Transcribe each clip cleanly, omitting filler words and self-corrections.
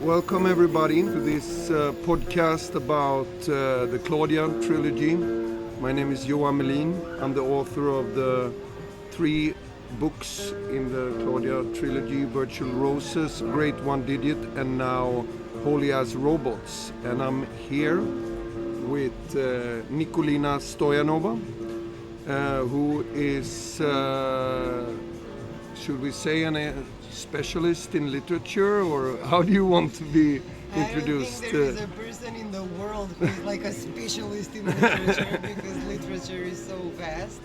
Welcome everybody to this podcast about the Claudia Trilogy. My name is Johan Melin. I'm the author of the 3 books in the Claudia Trilogy: Virtual Roses, Great One Digit, and now Holy as Robots. And I'm here with Nikolina Stojanova, who is, should we say, a specialist in literature, or how do you want to be introduced? I don't think there is a person in the world who is like a specialist in literature because literature is so vast.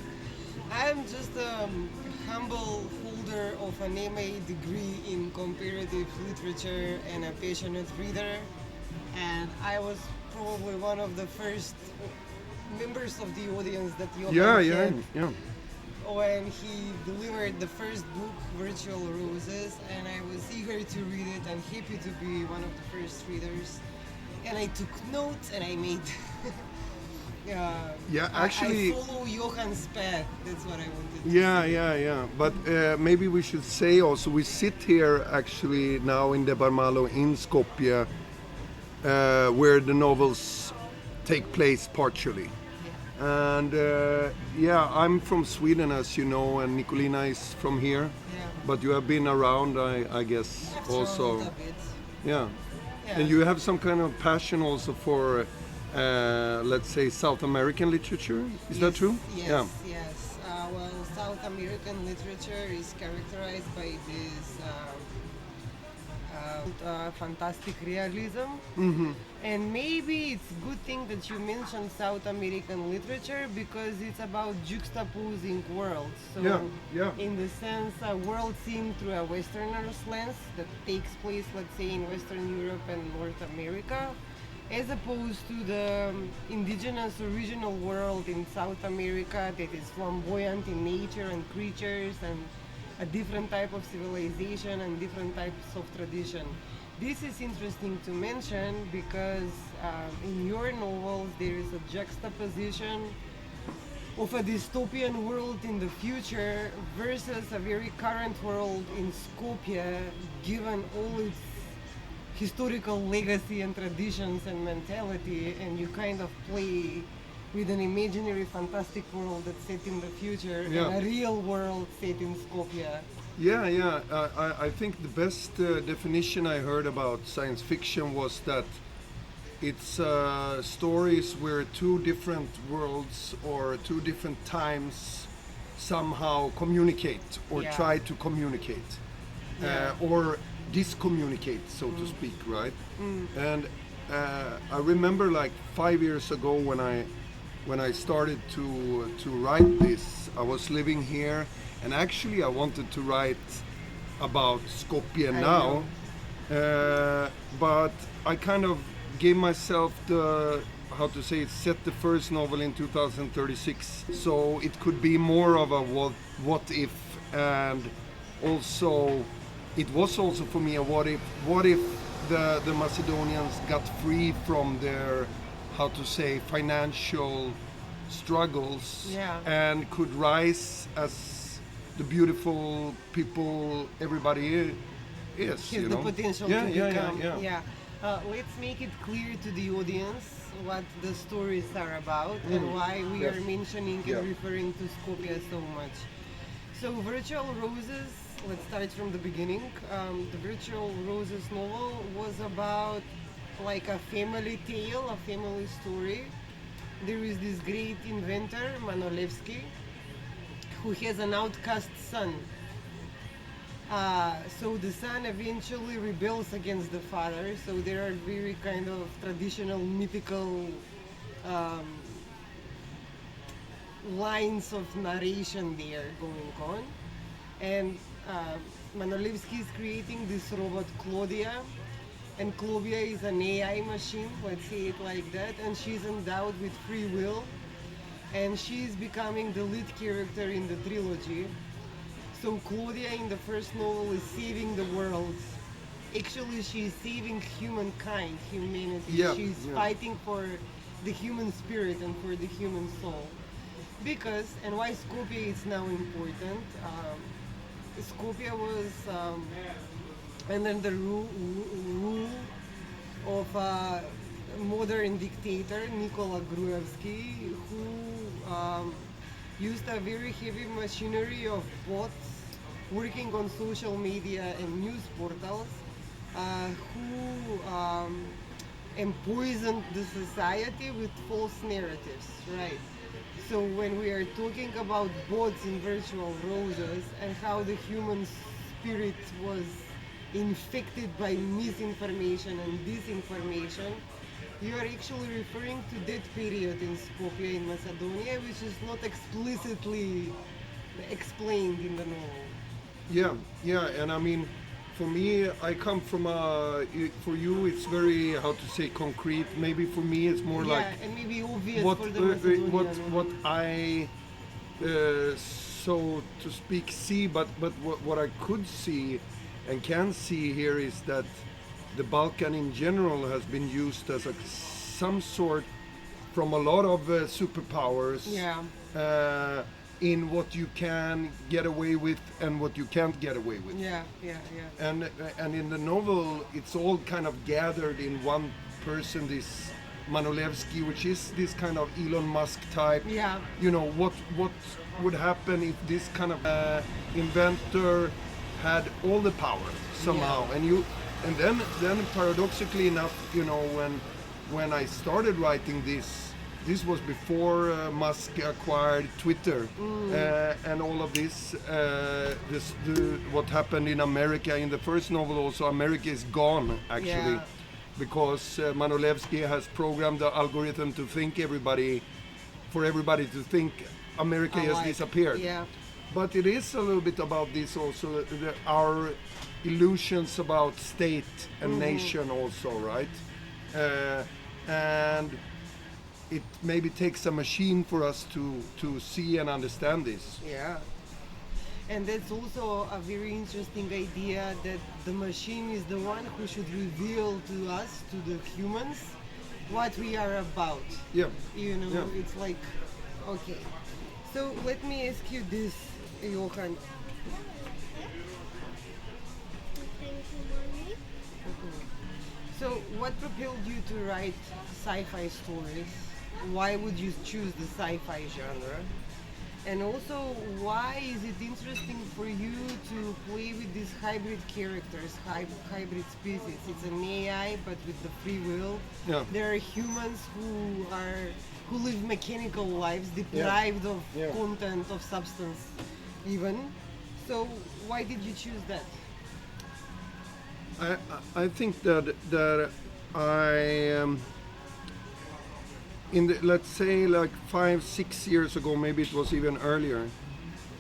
I'm just a humble holder of an MA degree in comparative literature and a passionate reader, and I was probably one of the first members of the audience that Johan had when he delivered the first book, Virtual Roses, and I was eager to read it and happy to be one of the first readers. And I took notes and I made Actually, I follow Johan's path. That's what I wanted to say. But maybe we should say also, we sit here actually now in Debarmalo in Skopje, where the novels take place partially. And I'm from Sweden, as you know, and Nikolina is from here. Yeah. But you have been around, I guess, I've also. traveled a bit. Yeah. Yeah. And you have some kind of passion also for, let's say, South American literature. Is that true? Yes, yes. Well, South American literature is characterized by this fantastic realism. Mm-hmm. And maybe it's a good thing that you mentioned South American literature because it's about juxtaposing worlds. So, in the sense, a world seen through a Westerner's lens that takes place, let's say, in Western Europe and North America, as opposed to the indigenous original world in South America that is flamboyant in nature and creatures and a different type of civilization and different types of tradition. This is interesting to mention because in your novels there is a juxtaposition of a dystopian world in the future versus a very current world in Skopje, given all its historical legacy and traditions and mentality, and you kind of play with an imaginary fantastic world that's set in the future and a real world set in Skopje. I think the best definition I heard about science fiction was that it's stories where 2 different worlds or 2 different times somehow communicate or try to communicate or discommunicate, so to speak, right? And I remember like 5 years ago when I started to write this, I was living here, and actually I wanted to write about Skopje now, but I kind of gave myself set the first novel in 2036, so it could be more of a what if, and also it was also for me a what if the Macedonians got free from their financial struggles and could rise as the beautiful people everybody is. Has the potential to become. Let's make it clear to the audience what the stories are about and why we are mentioning and referring to Skopje so much. So Virtual Roses, let's start from the beginning. The Virtual Roses novel was about like a family tale, a family story. There is this great inventor, Manolevski, who has an outcast son. So the son eventually rebels against the father. So there are very kind of traditional mythical lines of narration there going on. And Manolevski is creating this robot Claudia. And Claudia is an AI machine, let's say it like that, and she's endowed with free will, and she's becoming the lead character in the trilogy. So Claudia in the first novel is saving the world. Actually, she's saving humankind, humanity. She's fighting for the human spirit and for the human soul. Because, and why Skopje is now important, Skopje was and then the rule of a modern dictator, Manolevski, who used a very heavy machinery of bots working on social media and news portals, who empoisoned the society with false narratives, right? So when we are talking about bots in virtual roses and how the human spirit was infected by misinformation and disinformation, you are actually referring to that period in Skopje in Macedonia, which is not explicitly explained in the novel. Yeah, and I mean, for me, I come from for you, it's very, how to say, concrete. Maybe for me, it's more like and maybe obvious what for the Macedonian. what I, so to speak, see. But what I could see and can see here is that the Balkan in general has been used as some sort from a lot of superpowers. In what you can get away with and what you can't get away with. And in the novel, it's all kind of gathered in one person, this Manolevski, which is this kind of Elon Musk type. You know, what would happen if this kind of inventor had all the power somehow? And then paradoxically enough, you know, when I started writing this was before Musk acquired Twitter and all of this. What happened in America in the first novel, also America is gone actually, because Manolevski has programmed the algorithm to think for everybody to think America has disappeared. But it is a little bit about this also, our illusions about state and nation also, right? And it maybe takes a machine for us to see and understand this. And that's also a very interesting idea, that the machine is the one who should reveal to us, to the humans, what we are about. You know, it's like, okay. So let me ask you this, Johan. So what propelled you to write sci-fi stories? Why would you choose the sci-fi genre? And also, why is it interesting for you to play with these hybrid characters, hybrid species? It's an AI, but with the free will. There are humans who live mechanical lives, deprived of content, of substance, even. So, why did you choose that? I think that I let's say like 5-6 years ago, maybe it was even earlier,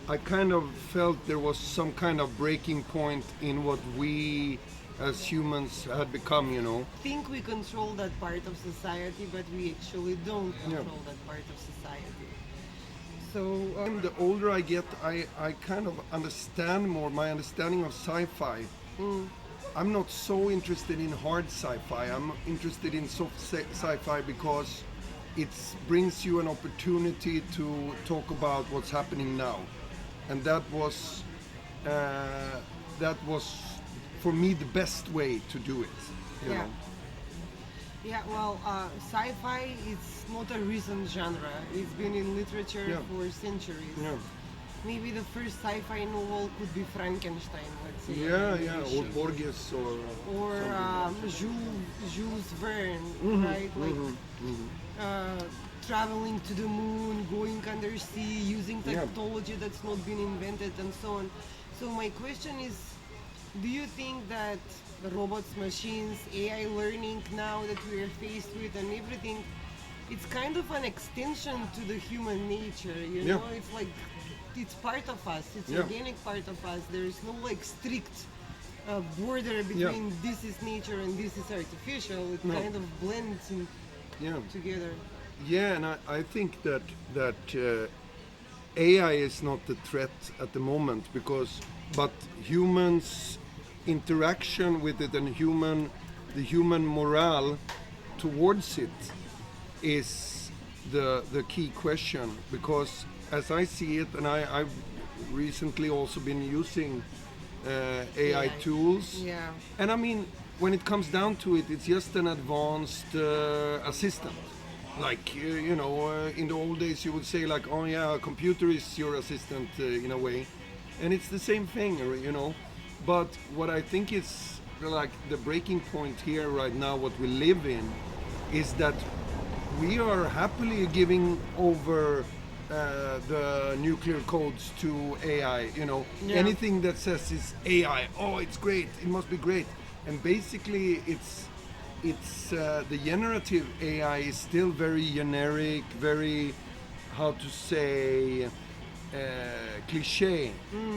I kind of felt there was some kind of breaking point in what we as humans had become, you know. I think we control that part of society, but we actually don't control that part of society. So the older I get, I kind of understand more, my understanding of sci-fi. I'm not so interested in hard sci-fi. I'm interested in soft sci-fi because it brings you an opportunity to talk about what's happening now, and that was for me the best way to do it. You know? Well, sci-fi is not a recent genre. It's been in literature for centuries. Maybe the first sci-fi novel could be Frankenstein, let's say. Or Borges or Jules Verne, right? Traveling to the moon, going undersea, using technology that's not been invented, and so on. So my question is, do you think that robots, machines, AI learning now that we are faced with and everything, it's kind of an extension to the human nature, you know? It's like, it's part of us, it's organic part of us. There is no like strict border between this is nature and this is artificial. It kind of blends in together. And I think that AI is not the threat at the moment, but humans' interaction with it and the human morale towards it is the key question. Because as I see it, and I've recently also been using AI tools. Yeah. And I mean, when it comes down to it, it's just an advanced assistant. Like, in the old days you would say like, oh yeah, a computer is your assistant in a way. And it's the same thing, But what I think is like the breaking point here right now, what we live in, is that we are happily giving over the nuclear codes to AI. Anything that says is AI, oh, it's great, it must be great. And basically, it's the generative AI is still very generic, very, how to say, cliche,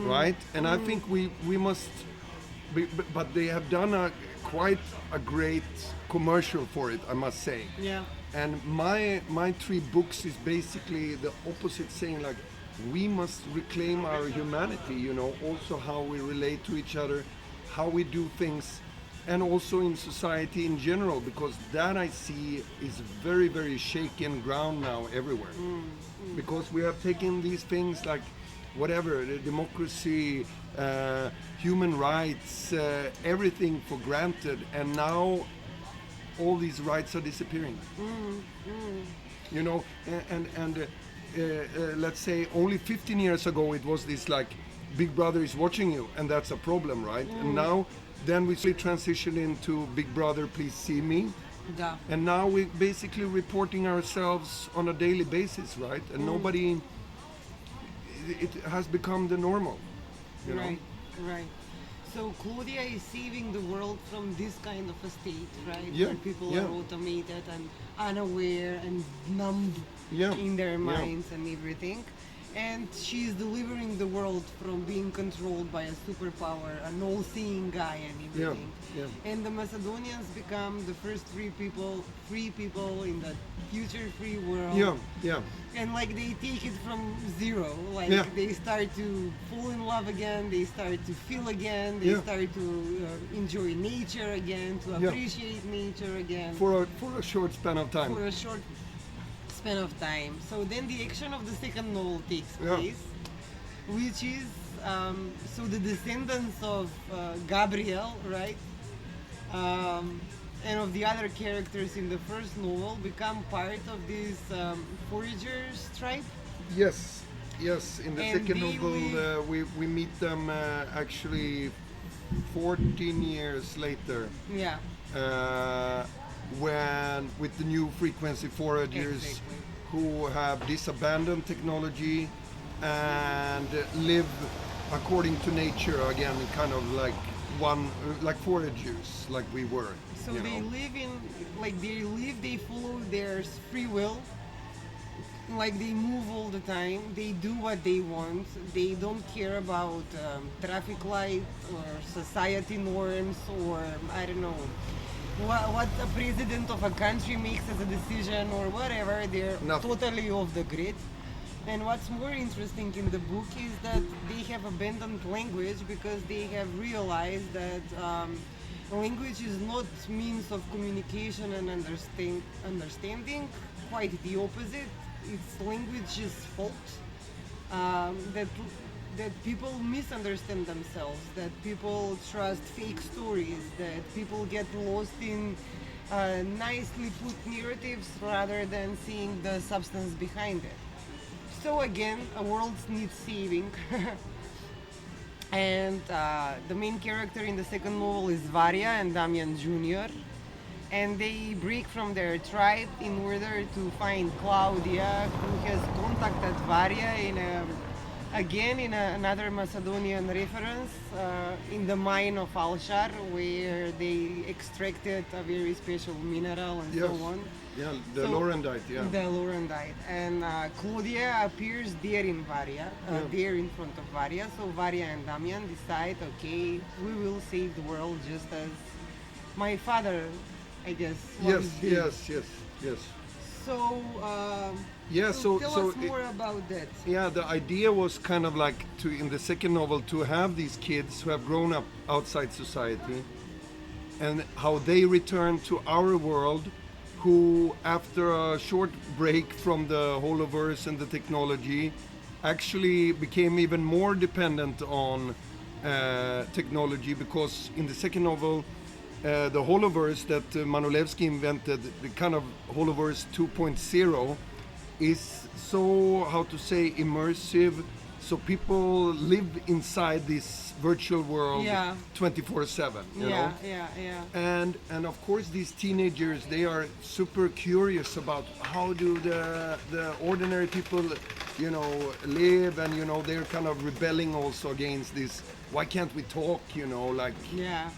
right? And I think we must, but they have done quite a great commercial for it, I must say. Yeah. And my 3 books is basically the opposite, saying like, we must reclaim our humanity, also how we relate to each other, how we do things, and also in society in general, because that I see is very, very shaken ground now everywhere. Because we have taken these things like whatever, the democracy, human rights, everything for granted, and now all these rights are disappearing. And let's say only 15 years ago it was this like, Big Brother is watching you, and that's a problem, right? And now, then we slowly transition into Big Brother, please see me. Yeah. And now we're basically reporting ourselves on a daily basis, right? And nobody, it has become the normal, Right. So Claudia is saving the world from this kind of a state, right? Yeah, Where people yeah. are automated and unaware and numb Yeah, in their yeah. minds and everything. And she's delivering the world from being controlled by a superpower, an all-seeing guy and everything. Yeah. And the Macedonians become the first free people in the future free world. Yeah. And like they take it from zero, like they start to fall in love again, they start to feel again, they start to enjoy nature again, to appreciate nature again. For a short span of time. For a short span of time. So then the action of the second novel takes place, which is so the descendants of Gabriel, right? And of the other characters in the first novel become part of this foragers tribe. Yes. In the And second they novel, we meet them actually 14 years later. Yeah. When with the new frequency foragers Exactly. who have this abandoned technology and live according to nature again, kind of like like foragers, like we were. So they live they follow their free will. Like they move all the time, they do what they want, they don't care about traffic light or society norms or I don't know what a president of a country makes as a decision or whatever. They're totally off the grid. And what's more interesting in the book is that they have abandoned language because they have realized that language is not means of communication and understanding, quite the opposite. It's language's fault, that people misunderstand themselves, that people trust fake stories, that people get lost in nicely put narratives rather than seeing the substance behind it. So again, a world needs saving. And the main character in the second novel is Varia and Damian Jr. And they break from their tribe in order to find Claudia, who has contacted Varia in another Macedonian reference, in the mine of Alshar, where they extracted a very special mineral and so on. Yeah, the laurendite, The laurendite. And Claudia appears there in Varia, there in front of Varia. So Varia and Damian decide, okay, we will save the world just as my father, I guess. Yes. So, tell us more about that. Yeah, the idea was kind of like in the second novel to have these kids who have grown up outside society and how they return to our world, who after a short break from the Holoverse and the technology actually became even more dependent on technology, because in the second novel, the Holoverse that Manolevski invented, the kind of Holoverse 2.0, is so, how to say, immersive. So people live inside this virtual world 24/7. You know? And of course these teenagers, they are super curious about how do the ordinary people, you know, live, and you know they're kind of rebelling also against this. Why can't we talk? You know, like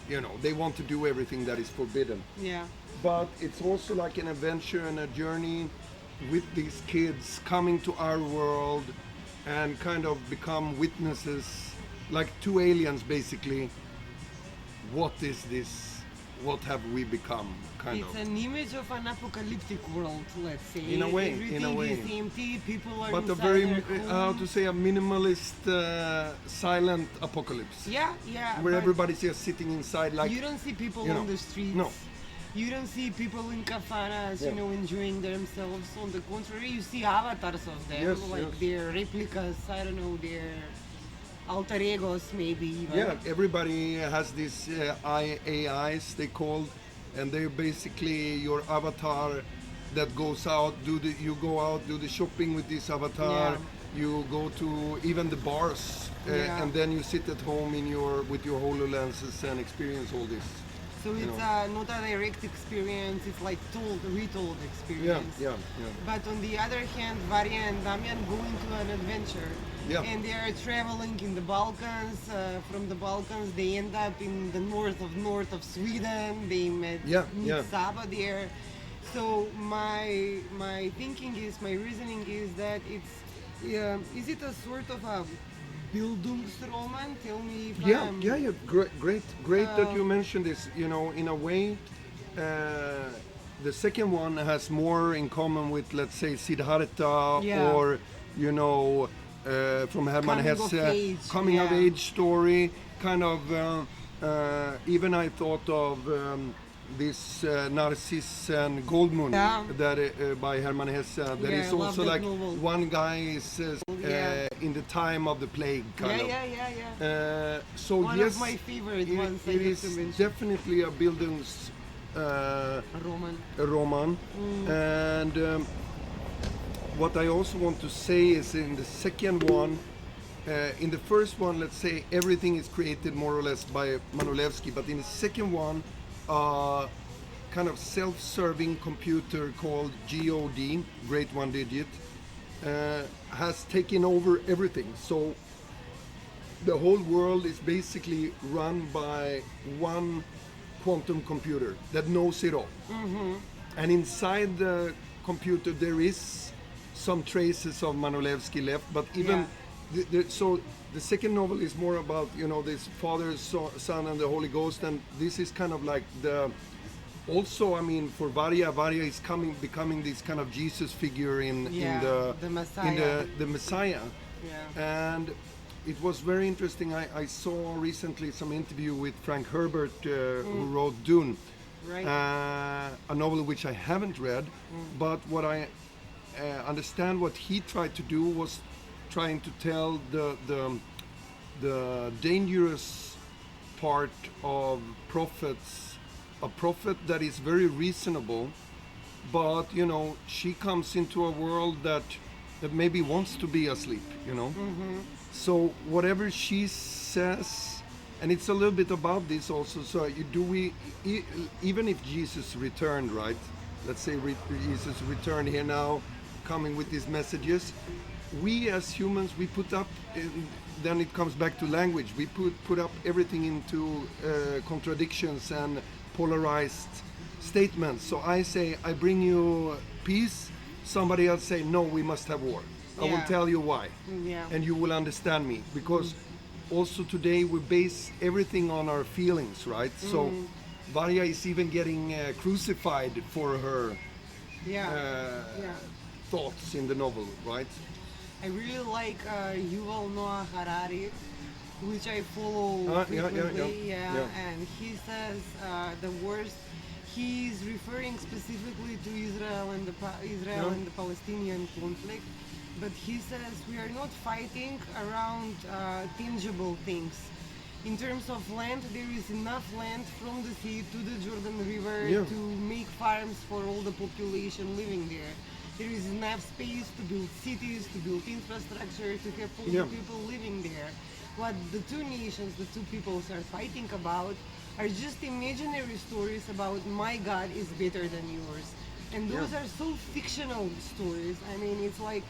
you know, they want to do everything that is forbidden. But it's also like an adventure and a journey with these kids coming to our world and kind of become witnesses, like two aliens basically. What is this? What have we become? It's an image of an apocalyptic world, let's say. In a way, Everything is empty, people are but a inside very, their home. how to say, a minimalist, silent apocalypse. Where everybody's just sitting inside, like you don't see people you know, on the streets. No. You don't see people in kafanas, you know, enjoying themselves. On the contrary, you see avatars of them, their replicas. I don't know, their alter egos, maybe even. Yeah, everybody has these AIs, they call, and they're basically your avatar that goes out. You go out, do the shopping with this avatar. You go to even the bars, and then you sit at home with your HoloLenses and experience all this. So it's not a direct experience, it's like retold experience. But on the other hand, Varya and Damian go into an adventure. And they are traveling in the Balkans. From the Balkans, they end up in the north of Sweden. They meet Saba there. So my reasoning is that it's, is it a sort of a Bildungsroman? Tell me if I'm... Great that you mentioned this. You know, in a way, the second one has more in common with, let's say, Siddhartha or, you know, from Hermann Hesse, coming of age story, kind of, even I thought of this Narcissus and Goldmund that by Hermann Hesse. That is also like novel. One guy is in the time of the plague, kind of. So one of my favorite ones. It is definitely a Bildungs Roman. And what I also want to say is in the second one, in the first one, let's say everything is created more or less by Manolevski, but in the second one, kind of self-serving computer called GOD, Great One Digit, has taken over everything. So the whole world is basically run by one quantum computer that knows it all. And inside the computer there is some traces of Manolevski left, but even so the second novel is more about, you know, this Father, Son and the Holy Ghost, and this is kind of like the, also, I mean, for Varya is becoming this kind of Jesus figure in the Messiah. In the Messiah. And it was very interesting. I saw recently some interview with Frank Herbert, who wrote Dune, a novel which I haven't read, but what I understand what he tried to do was trying to tell the dangerous part of prophets. A prophet that is very reasonable, but you know, she comes into a world that maybe wants to be asleep, you know. So whatever she says, and it's a little bit about this also. So even if Jesus returned, right? Let's say Jesus returned here now, coming with these messages. We as humans, we put up, then it comes back to language. We put up everything into contradictions and polarized statements. So I say, I bring you peace. Somebody else say, no, we must have war. I will tell you why. And you will understand me. Because also today we base everything on our feelings, right? So Varya is even getting crucified for her thoughts in the novel, right? I really like Yuval Noah Harari, which I follow frequently. And he says the worst. He's referring specifically to Israel and the Palestinian conflict, but he says we are not fighting around tangible things. in terms of land, there is enough land from the sea to the Jordan River to make farms for all the population living there. There is enough space to build cities, to build infrastructure, to have all the people living there. What the two nations, the two peoples are fighting about are just imaginary stories about my God is better than yours. And those are so fictional stories. I mean, it's like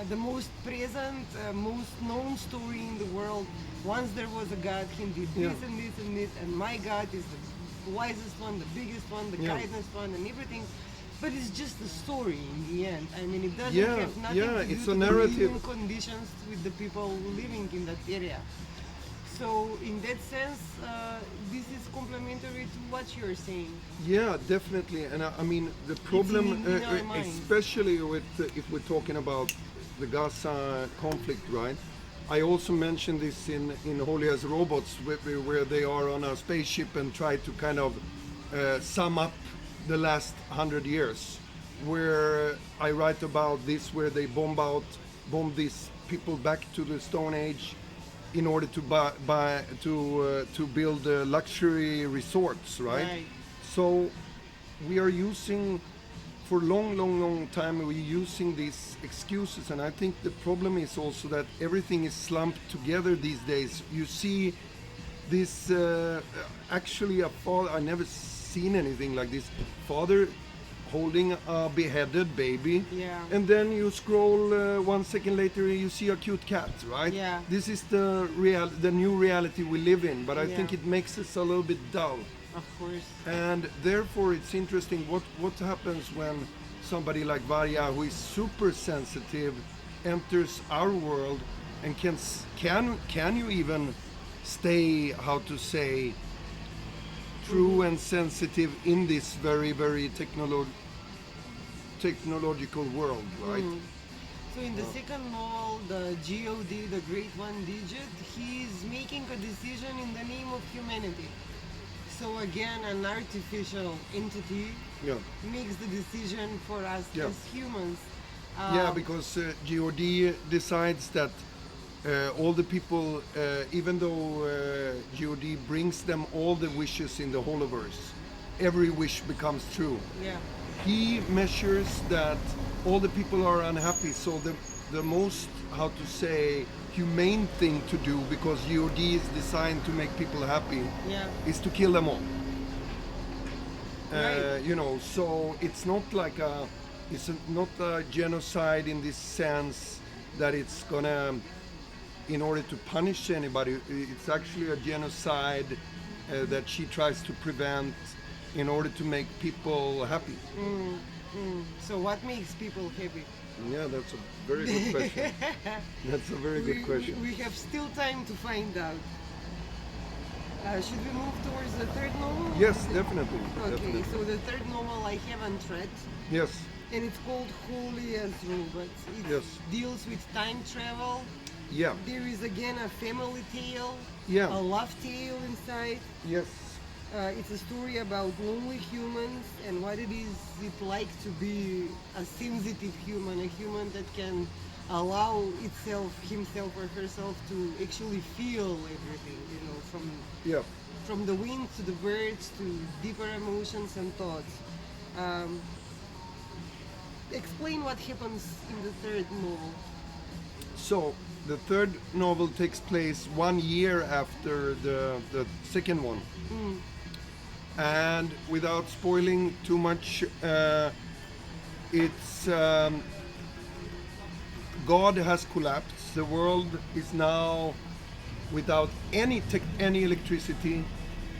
the most present, most known story in the world. Once there was a God, he did this and this and this, and my God is the wisest one, the biggest one, the kindest one, and everything. But it's just a story in the end. I mean, it doesn't have nothing to do it's with a the narrative. living conditions with the people living in that area. So in that sense, this is complementary to what you're saying. Yeah, definitely. And I mean, the problem, in our minds. especially with if we're talking about the Gaza conflict, right? I also mentioned this in Holy as Robots, where they are on a spaceship and try to kind of sum up the last 100 years, where I write about this, where they bomb these people back to the Stone Age in order to build luxury resorts, right? So we are using, for long time, we're using these excuses, and I think the problem is also that everything is slumped together these days. You see this, actually a father, I never seen anything like this, father holding a beheaded baby, and then you scroll 1 second later you see a cute cat, right? This is the new reality we live in, but I think it makes us a little bit dull. Of course. And therefore it's interesting what happens when somebody like Varya, who is super sensitive, enters our world, and can you even stay, how to say, true and sensitive in this very, very technological world, right? So in the second novel, the God, the Great One Digit, he's making a decision in the name of humanity. So again, an artificial entity makes the decision for us as humans. Because God decides that all the people, even though God brings them all the wishes in the Holoverse, every wish becomes true. He measures that all the people are unhappy, so the most, how to say, humane thing to do, because God is designed to make people happy, is to kill them all. You know, so it's not like not a genocide in this sense that it's gonna, in order to punish anybody. It's actually a genocide that she tries to prevent in order to make people happy. So what makes people happy? Yeah, that's a very good question. That's a very good question. We have still time to find out. Should we move towards the third novel? Yes, definitely. Okay, definitely. so the third novel I haven't read. Yes. And it's called Holy as Robots. It deals with time travel. Yeah. There is again a family tale. A love tale inside. Yes. It's a story about lonely humans and what it is like to be a sensitive human, a human that can allow himself or herself to actually feel everything, you know, from the wind to the birds to deeper emotions and thoughts. Explain what happens in the third novel. So the third novel takes place 1 year after the second one. And without spoiling too much, it's God has collapsed. The world is now without any electricity,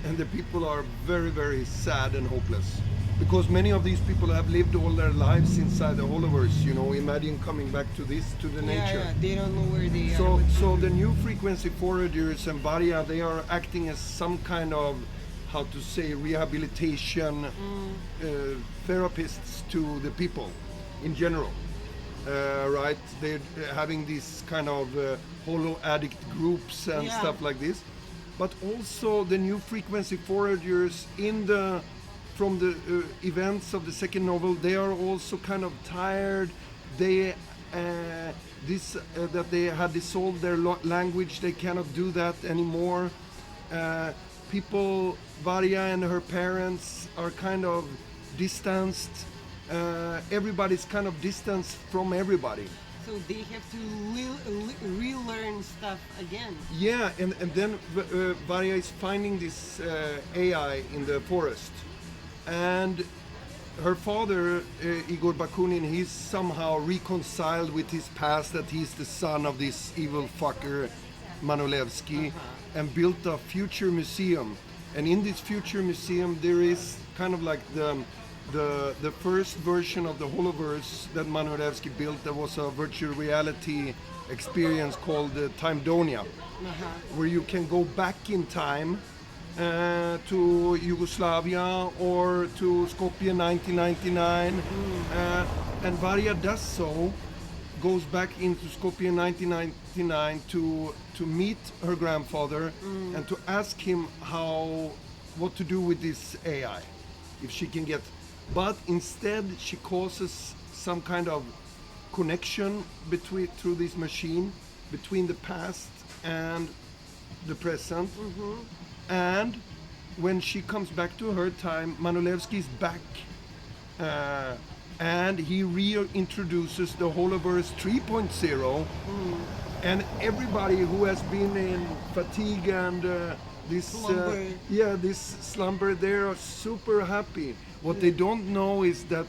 and the people are very, very sad and hopeless, because many of these people have lived all their lives inside the Holoverse. You know, imagine coming back to the nature. They don't know where they are. So the new frequency foragers and Varya, they are acting as some kind of, how to say, rehabilitation therapists to the people in general, right? They're having these kind of holo addict groups and stuff like this. But also the new frequency foragers from the events of the second novel, they are also kind of tired. They that they had dissolved their language, they cannot do that anymore. People, Varia and her parents are kind of distanced. Everybody's kind of distanced from everybody. So they have to relearn stuff again. Yeah, and then Varia is finding this AI in the forest. And her father, Igor Bakunin, he's somehow reconciled with his past, that he's the son of this evil fucker, Manolevski, and built a future museum. And in this future museum, there is kind of like the first version of the Holoverse that Manolevski built. There was a virtual reality experience called Timedonia, where you can go back in time to Yugoslavia or to Skopje 1999, and Varia does so, goes back into Skopje 1999 to meet her grandfather and to ask him what to do with this AI, if she can get. But instead she causes some kind of connection through this machine between the past and the present. And when she comes back to her time, Manolevski is back, and he reintroduces the Holoverse 3.0, and everybody who has been in fatigue and this slumber, they are super happy. What they don't know is that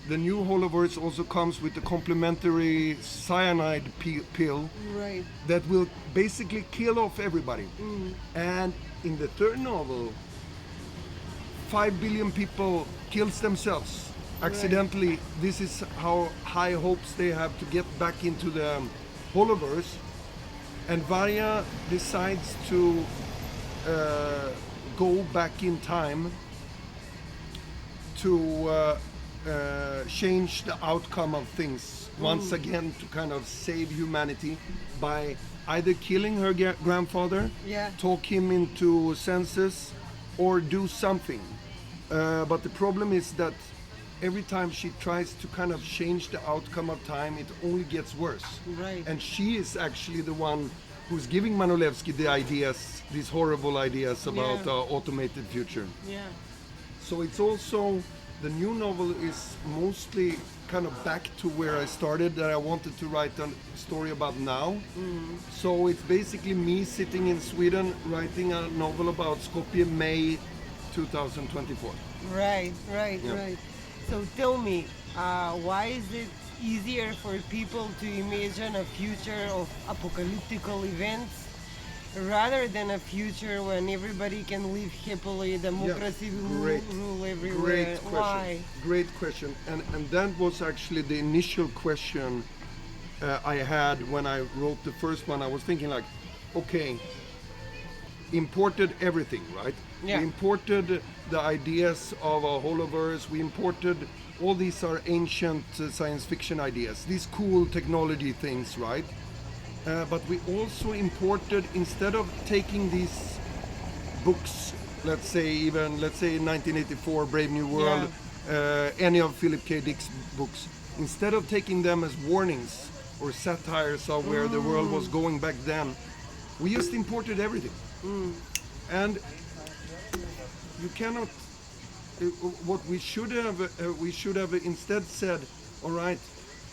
the new Holoverse also comes with a complementary cyanide pill that will basically kill off everybody. And in the third novel, 5 billion people kills themselves accidentally. This is how high hopes they have to get back into the Holoverse. And Varia decides to go back in time to change the outcome of things once again, to kind of save humanity by either killing her grandfather, talk him into senses, or do something. But the problem is that every time she tries to kind of change the outcome of time, it only gets worse. And she is actually the one who's giving Manolevski the ideas, these horrible ideas about automated future. So it's also, the new novel is mostly kind of back to where I started, that I wanted to write a story about now. So it's basically me sitting in Sweden writing a novel about Skopje, May 2024. Right. So tell me, why is it easier for people to imagine a future of apocalyptic events rather than a future when everybody can live happily, democracy will rule everywhere? Why? Great question. And that was actually the initial question I had when I wrote the first one. I was thinking like, okay, imported everything, right? We imported the ideas of a Holoverse. We imported, all these are ancient science fiction ideas, these cool technology things, right? But we also imported, instead of taking these books, let's say 1984, Brave New World, any of Philip K. Dick's books, instead of taking them as warnings or satires of where the world was going back then, we just imported everything. And you cannot, what we should have instead said, all right,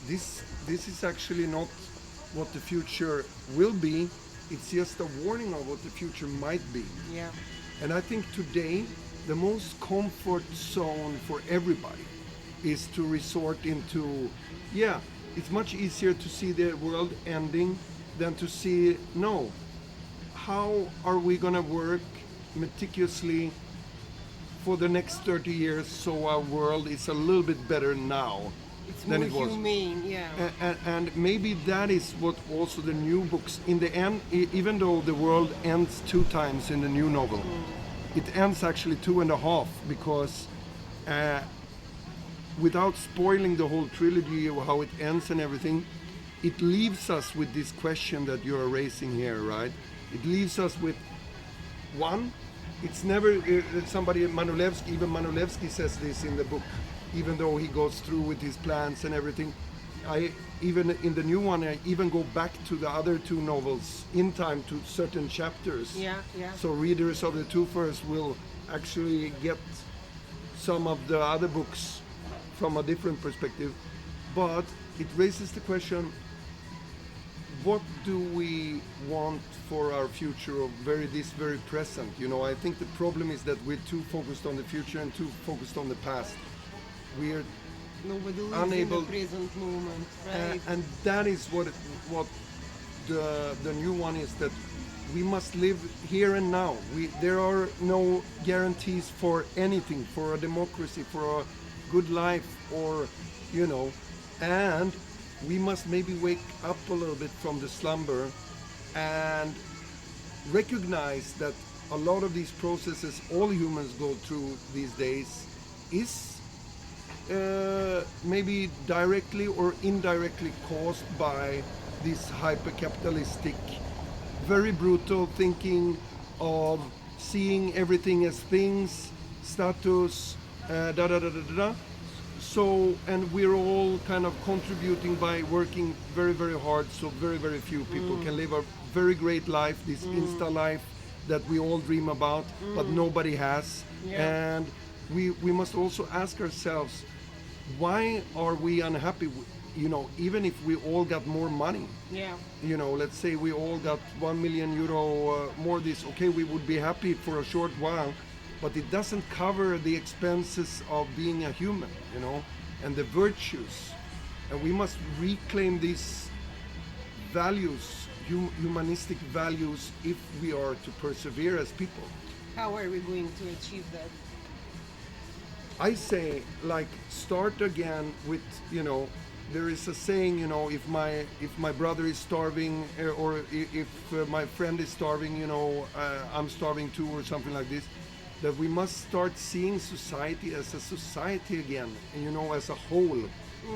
this is actually not what the future will be, it's just a warning of what the future might be. And I think today the most comfort zone for everybody is to resort into, it's much easier to see the world ending than to see, no, how are we gonna work meticulously for the next 30 years so our world is a little bit better now than it was. Humane, and maybe that is what also the new books, in the end, even though the world ends 2 times in the new novel, it ends actually 2.5, because without spoiling the whole trilogy of how it ends and everything, it leaves us with this question that you're raising here, right? It leaves us with, one, it's never, even Manolevski says this in the book, even though he goes through with his plans and everything, I even in the new one, I even go back to the other two novels in time to certain chapters. Yeah, yeah. So readers of the two first will actually get some of the other books from a different perspective. But it raises the question, what do we want for our future of this very present? You know, I think the problem is that we're too focused on the future and too focused on the past. We're Nobody lives unable in the present moment, right? and that is what the new one is, that we must live here and now. There are no guarantees for anything, for a democracy, for a good life, or you know, and we must maybe wake up a little bit from the slumber and recognize that a lot of these processes all humans go through these days is maybe directly or indirectly caused by this hypercapitalistic, very brutal thinking of seeing everything as things, status, da da da da da da. So, and we're all kind of contributing by working very, very hard, so very, very few people can live a very great life, this Insta life that we all dream about, but nobody has. Yeah. And we must also ask ourselves, why are we unhappy? You know, even if we all got more money, Yeah. you know, let's say we all got €1 million more this, okay, we would be happy for a short while, but it doesn't cover the expenses of being a human, you know, and the virtues. And we must reclaim these values, humanistic values, if we are to persevere as people. How are we going to achieve that? I say, like, start again with, you know, there is a saying, you know, if my brother is starving, or if my friend is starving, you know, I'm starving too, or something like this, that we must start seeing society as a society again, you know, as a whole.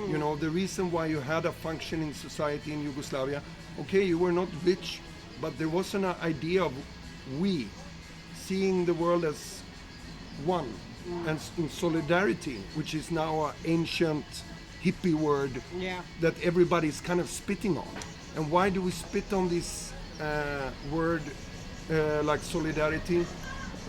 You know, the reason why you had a functioning society in Yugoslavia, okay, you were not rich, but there was an idea of we, seeing the world as one, and in solidarity, which is now an ancient hippie word Yeah. that everybody's kind of spitting on. And why do we spit on this word like solidarity?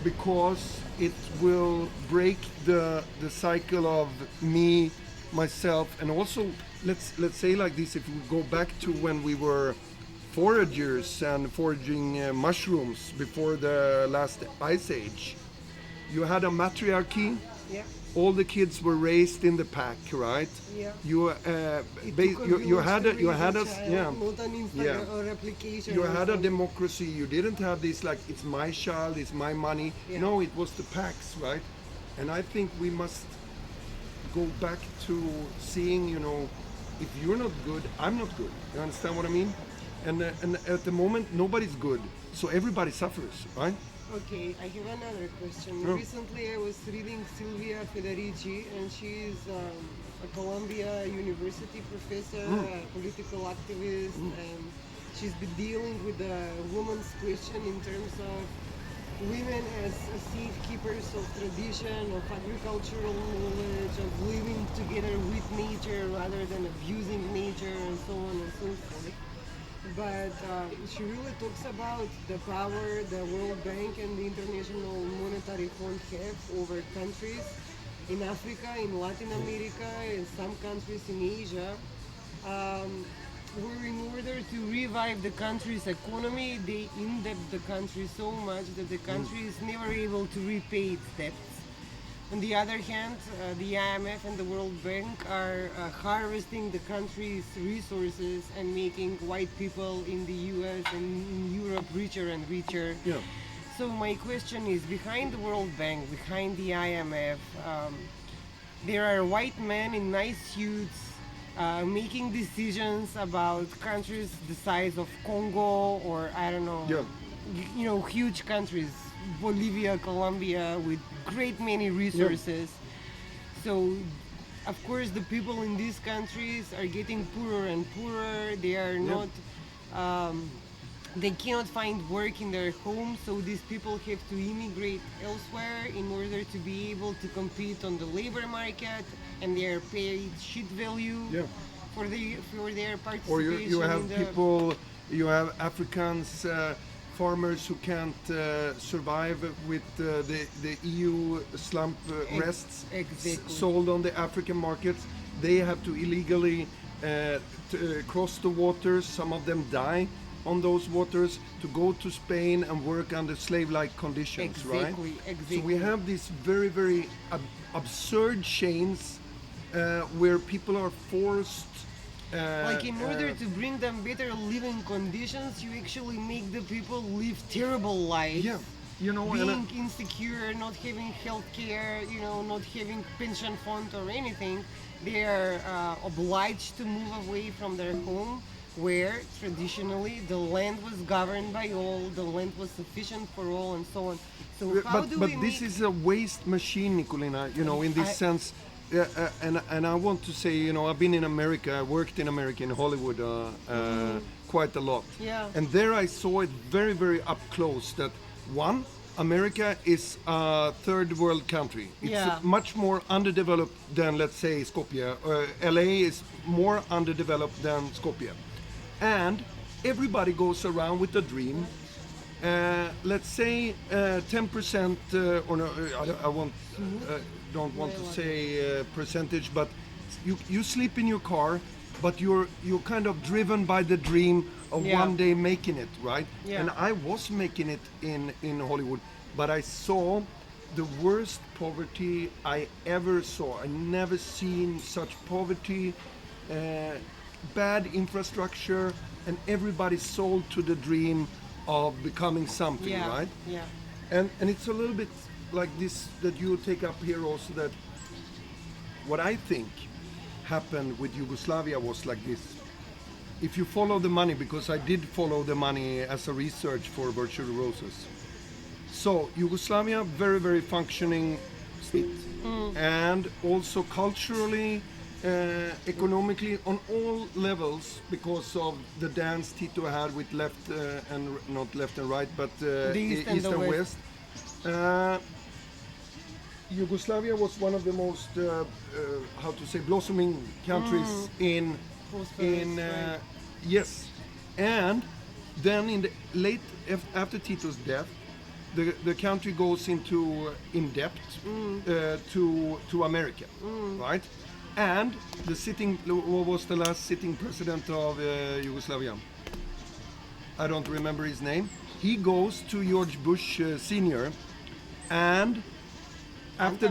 Because it will break the cycle of me, myself, and also let's say like this, if we go back to when we were foragers and foraging mushrooms before the last ice age, you had a matriarchy. Yeah. All the kids were raised in the pack, right? Yeah. You you had a yeah. Not an Instagram Yeah. or application. You or had a something. democracy. You didn't have this like it's my child, it's my money. Yeah. No, it was the packs, right? And I think we must go back to seeing, you know, if you're not good, I'm not good. You understand what I mean? And at the moment, nobody's good, so everybody suffers, right? Okay, I have another question. Yeah. Recently I was reading Silvia Federici, and she is a Columbia University professor, a political activist, and she's been dealing with the woman's question in terms of women as safekeepers of tradition, of agricultural knowledge, of living together with nature rather than abusing nature, and so on and so forth. But she really talks about the power the World Bank and the International Monetary Fund have over countries in Africa, in Latin America, in some countries in Asia, where in order to revive the country's economy, they indebt the country so much that the country is never able to repay its debts. On the other hand, the IMF and the World Bank are harvesting the country's resources and making white people in the US and in Europe richer and richer. Yeah. So my question is, behind the World Bank, behind the IMF, there are white men in nice suits making decisions about countries the size of Congo, or I don't know, Yeah. you know, huge countries, Bolivia, Colombia, with great many resources. So, of course, the people in these countries are getting poorer and poorer. They are not, they cannot find work in their homes, so these people have to immigrate elsewhere in order to be able to compete on the labor market, and they are paid shit value. Yeah. for their Or participation. you have in the people, you have Africans, farmers who can't survive with the EU slump rests exactly. sold on the African markets. They have to illegally cross the waters. Some of them die on those waters to go to Spain and work under slave-like conditions, right? Exactly. So we have these very, very absurd chains where people are forced. Like in order to bring them better living conditions, you actually make the people live terrible lives. Yeah, you know, being insecure, not having health care, not having pension fund or anything, they are obliged to move away from their home, where traditionally the land was governed by all, the land was sufficient for all, and so on. So how do but we this make... is a waste machine, Nikolina, in this sense. And I want to say, I've been in America, I worked in America, in Hollywood, quite a lot. Yeah. And there I saw it very, very up close that, one, America is a third world country. It's much more underdeveloped than, let's say, Skopje. LA is more underdeveloped than Skopje. And everybody goes around with a dream. Let's say 10%, or no, I won't, don't want to say percentage, but you sleep in your car, but you're kind of driven by the dream of one day making it, right? Yeah. And I was making it in Hollywood, but I saw the worst poverty I ever saw. I never seen such poverty, bad infrastructure, and everybody sold to the dream of becoming something, right? Yeah. And it's a little bit like this that you take up here also, that what I think happened with Yugoslavia was like this. If you follow the money, because I did follow the money as a research for Virtual Roses. So Yugoslavia, very, very functioning state. And also culturally, economically, on all levels, because of the dance Tito had with left and not left and right, but the East and West. Yugoslavia was one of the most, how to say, blossoming countries in Right. yes, and then in the late after Tito's death, the country goes into in debt to America, right? And the sitting, what was the last sitting president of Yugoslavia? I don't remember his name. He goes to George Bush Senior, and after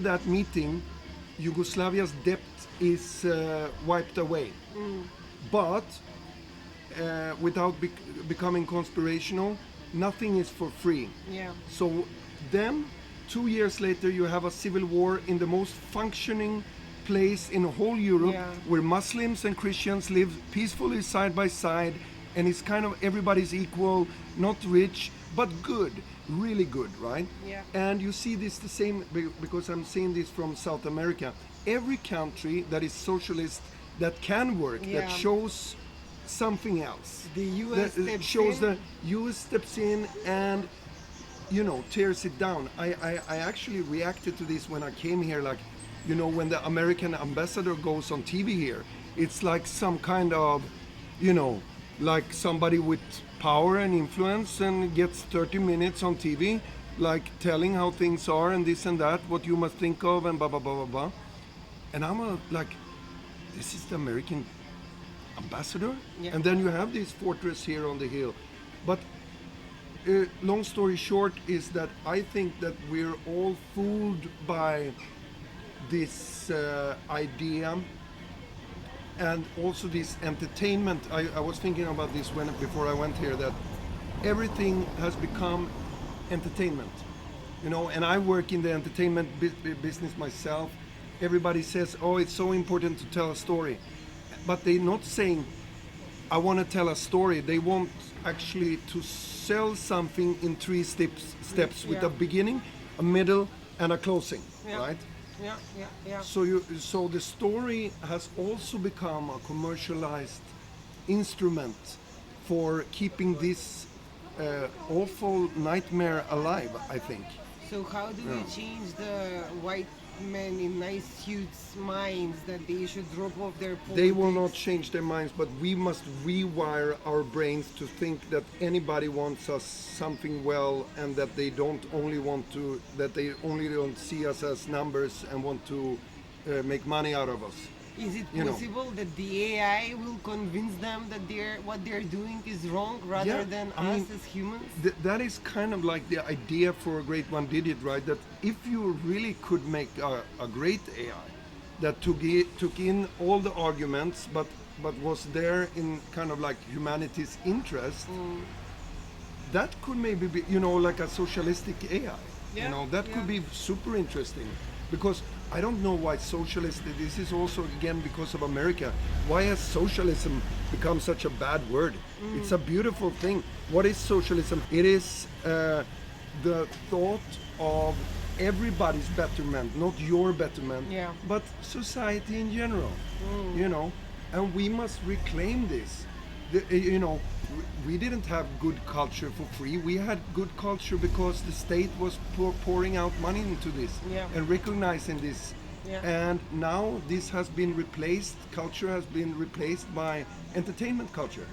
that meeting, Yugoslavia's debt is wiped away. But without becoming conspirational, nothing is for free. Yeah. So then, 2 years later, you have a civil war in the most functioning place in whole Europe, where Muslims and Christians live peacefully side by side, and it's kind of everybody's equal, not rich, but good, really good, right? Yeah. And you see this the same, because I'm seeing this from South America. Every country that is socialist, that can work, that shows something else. The US that shows the US steps in and tears it down. I actually reacted to this when I came here, like, when the American ambassador goes on TV here, it's like some kind of, like somebody with power and influence and gets 30 minutes on TV, like telling how things are and this and that, what you must think of and blah, blah, blah, blah, blah. And I'm like, this is the American ambassador? Yeah. And then you have this fortress here on the hill. But long story short is that I think that we're all fooled by this idea, and also this entertainment. I was thinking about this before I went here, that everything has become entertainment, and I work in the entertainment business myself. Everybody says, oh, it's so important to tell a story, but they're not saying, I want to tell a story. They want actually to sell something in 3 steps with a beginning, a middle, and a closing, right? Yeah. So the story has also become a commercialized instrument for keeping this awful nightmare alive, I think. So how do we change the white men in nice suits minds that they should drop off their politics. They will not change their minds, but we must rewire our brains to think that anybody wants us something well, and that they don't see us as numbers and want to make money out of us. Is it possible that the AI will convince them that what they're doing is wrong rather than us as humans? That is kind of like the idea for a great one did it, right? That if you really could make a great AI that took in all the arguments, but was there in kind of like humanity's interest, that could maybe be, like a socialistic AI. That could be super interesting. Because I don't know why this is also again because of America. Why has socialism become such a bad word? It's a beautiful thing. What is socialism? It is the thought of everybody's betterment, not your betterment, but society in general, and we must reclaim this. We didn't have good culture for free. We had good culture because the state was pouring out money into this and recognizing this. And now this has been replaced, culture has been replaced by entertainment culture,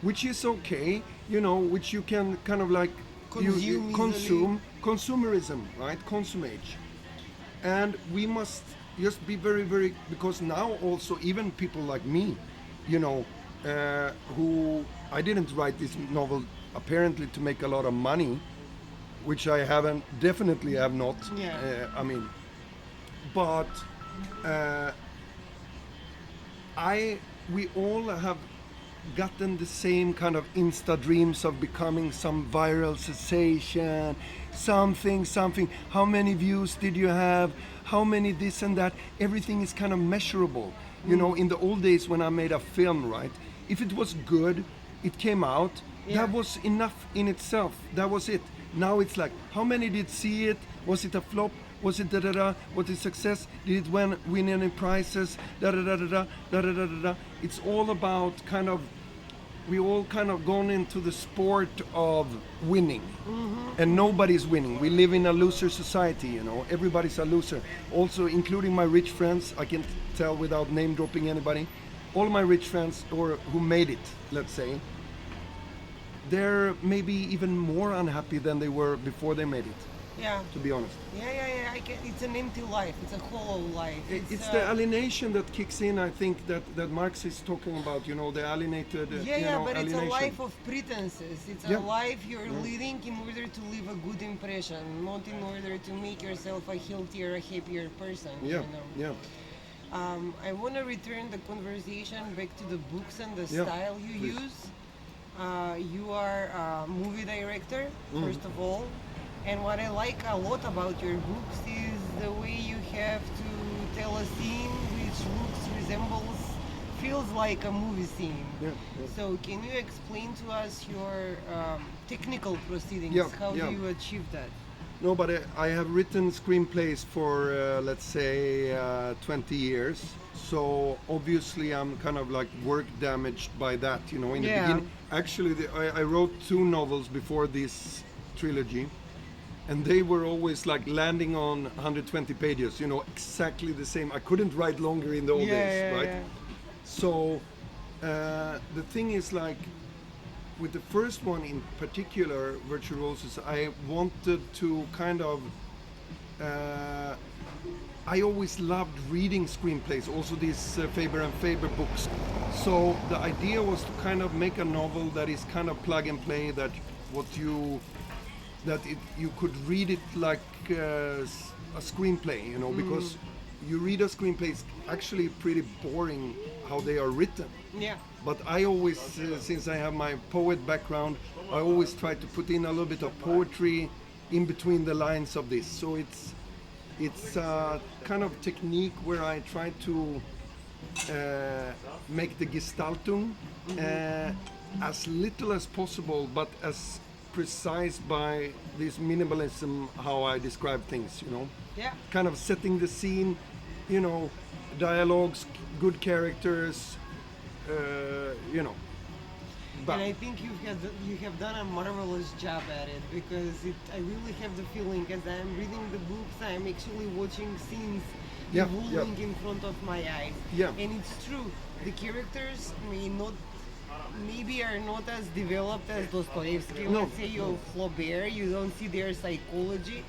which is okay, which you can kind of like consume, consumerism, right? Consumage. And we must just be very, very, because now also even people like me, who I didn't write this novel apparently to make a lot of money, which I definitely have not. But we all have gotten the same kind of Instadreams of becoming some viral sensation, something. How many views did you have? How many this and that? Everything is kind of measurable. In the old days when I made a film, right? If it was good, it came out. That was enough in itself. That was it. Now it's like, how many did see it? Was it a flop? Was it da-da-da? Was it success? Did it win any prizes? Da-da-da-da-da, da-da-da-da-da. It's all about we all kind of gone into the sport of winning. And nobody's winning. We live in a loser society, Everybody's a loser. Also, including my rich friends, I can tell without name dropping anybody. All my rich friends, or who made it, let's say, they're maybe even more unhappy than they were before they made it. Yeah. To be honest. Yeah. It's an empty life. It's a hollow life. It's the alienation that kicks in. I think that Marx is talking about. The alienated. But alienation. It's a life of pretenses. It's a life you're leading in order to leave a good impression, not in order to make yourself a healthier, a happier person. I want to return the conversation back to the books and the style you use. You are a movie director, first of all. And what I like a lot about your books is the way you have to tell a scene which feels like a movie scene. So can you explain to us your technical proceedings? How do you achieve that? No, but I have written screenplays for, let's say, 20 years. So obviously I'm kind of like work damaged by that, in the beginning. Actually, I wrote 2 novels before this trilogy. And they were always like landing on 120 pages, exactly the same. I couldn't write longer in the old days, right? So the thing is like, with the first one in particular, Virtual Roses, I wanted to kind of, I always loved reading screenplays, also these Faber and Faber books. So the idea was to kind of make a novel that is kind of plug and play, you could read it like a screenplay, because you read a screenplay, it's actually pretty boring how they are written. But I always, since I have my poet background, I always try to put in a little bit of poetry in between the lines of this. So it's a kind of technique where I try to make the Gestaltung as little as possible, but as precise by this minimalism, how I describe things, kind of setting the scene, dialogues, good characters, And I think you have done a marvelous job at it, because I really have the feeling as I'm reading the books, I'm actually watching scenes evolving in front of my eyes. Yeah. And it's true, the characters maybe are not as developed as Dostoevsky, let's say, or Flaubert. You don't see their psychology,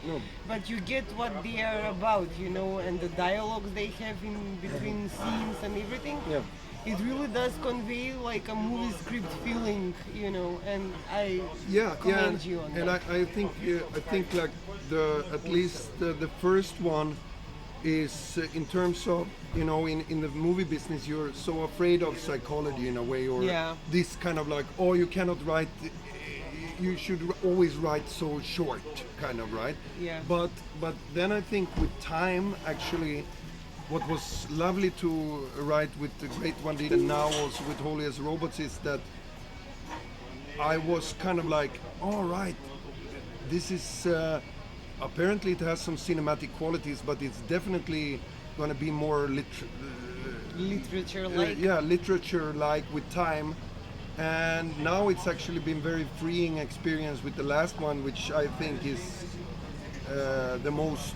but you get what they are about, and the dialogues they have in between scenes and everything. Yeah. It really does convey like a movie script feeling, and I commend you on and that. I think like at least the first one is in terms of in the movie business you're so afraid of psychology in a way, or this kind of like, oh, you cannot write, you should always write so short, kind of, right? Yeah. But then I think with time, actually, what was lovely to write with the great one did, and now also with Holy as Robots, is that I was kind of like, all right, this is apparently it has some cinematic qualities, but it's definitely going to be more literature-like. Literature-like with time. And now it's actually been very freeing experience with the last one, which I think is the most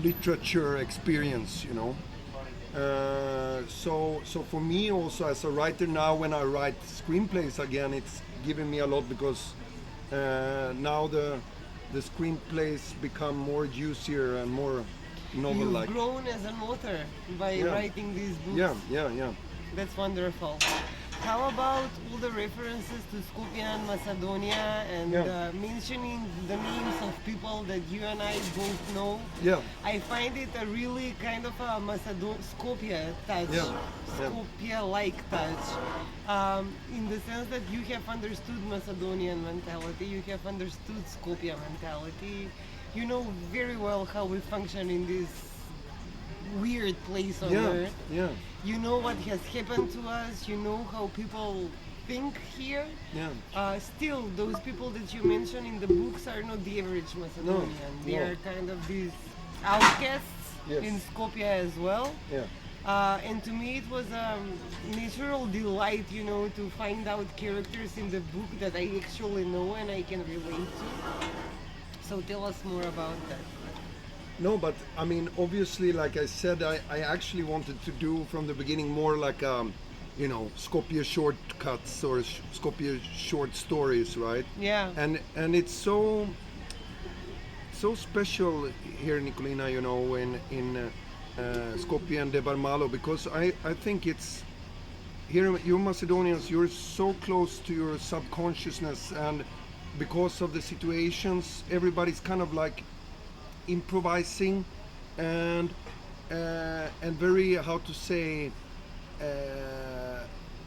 literature experience, So for me also as a writer now, when I write screenplays again, it's given me a lot, because now the screenplays become more juicier and more novel-like. You've grown as an author by writing these books. Yeah. That's wonderful. How about all the references to Skopje and Macedonia, and mentioning the names of people that you and I both know? Yeah. I find it a really kind of a Skopje touch, Skopje-like touch, in the sense that you have understood Macedonian mentality, you have understood Skopje mentality, you know very well how we function in this weird place on earth. Yeah. You know what has happened to us, you know how people think here. Still, those people that you mention in the books are not the average Macedonian. They are kind of these outcasts in Skopje as well. And to me it was a natural delight, to find out characters in the book that I actually know and I can relate to. So tell us more about that. No, but I mean, obviously, like I said, I actually wanted to do from the beginning more like, Skopje shortcuts or Skopje short stories, right? Yeah. And it's so special here, Nikolina, in Skopje and Debar Malo, because I think it's here, you Macedonians, you're so close to your subconsciousness, and because of the situations, everybody's kind of like improvising and very, how to say,